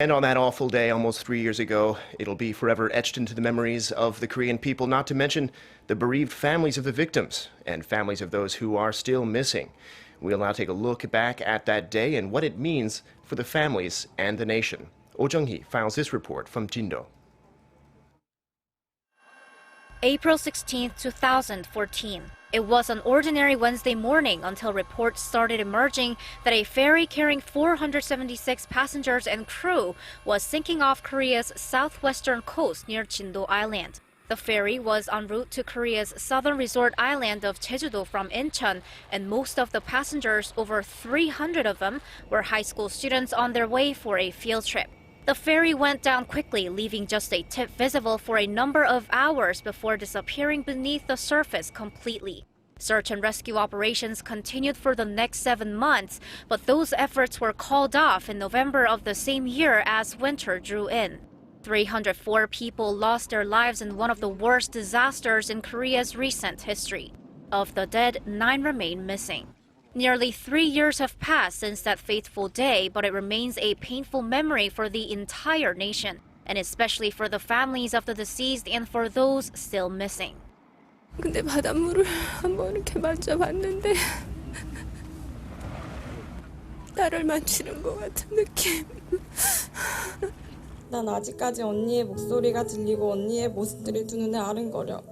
And on that awful day almost 3 years ago, it'll be forever etched into the memories of the Korean people, not to mention the bereaved families of the victims and families of those who are still missing. We'll now take a look back at that day and what it means for the families and the nation. Jung-hee files this report from Jindo. April 16, 2014. It was an ordinary Wednesday morning until reports started emerging that a ferry carrying 476 passengers and crew was sinking off Korea's southwestern coast near Jindo Island. The ferry was en route to Korea's southern resort island of Jeju-do from Incheon, and most of the passengers, over 300 of them, were high school students on their way for a field trip. The ferry went down quickly, leaving just a tip visible for a number of hours before disappearing beneath the surface completely. Search and rescue operations continued for the next 7 months, but those efforts were called off in November of the same year as winter drew in. 304 people lost their lives in one of the worst disasters in Korea's recent history. Of the dead, 9 remain missing. Nearly 3 years have passed since that fateful day, but it remains a painful memory for the entire nation, and especially for the families of the deceased and for those still missing. 근데 바닷물을 한번 이렇게 만져봤는데 나를 만지는 것 같은 느낌. 난 아직까지 언니의 목소리가 들리고 언니의 모습들이 두 눈에 아른거려.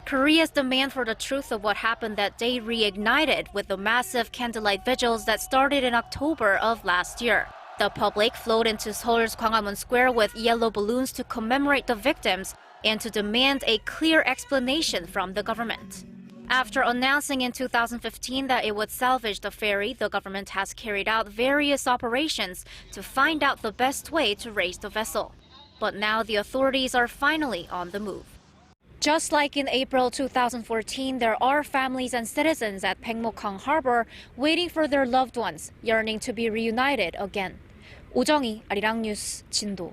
Korea's demand for the truth of what happened that day reignited with the massive candlelight vigils that started in October of last year. The public flowed into Seoul's Gwanghwamun Square with yellow balloons to commemorate the victims and to demand a clear explanation from the government. After announcing in 2015 that it would salvage the ferry, the government has carried out various operations to find out the best way to raise the vessel. But now the authorities are finally on the move. Just like in April 2014, there are families and citizens at Baekmukhang Harbor waiting for their loved ones, yearning to be reunited again. Jung-hee, Arirang News, Jindo.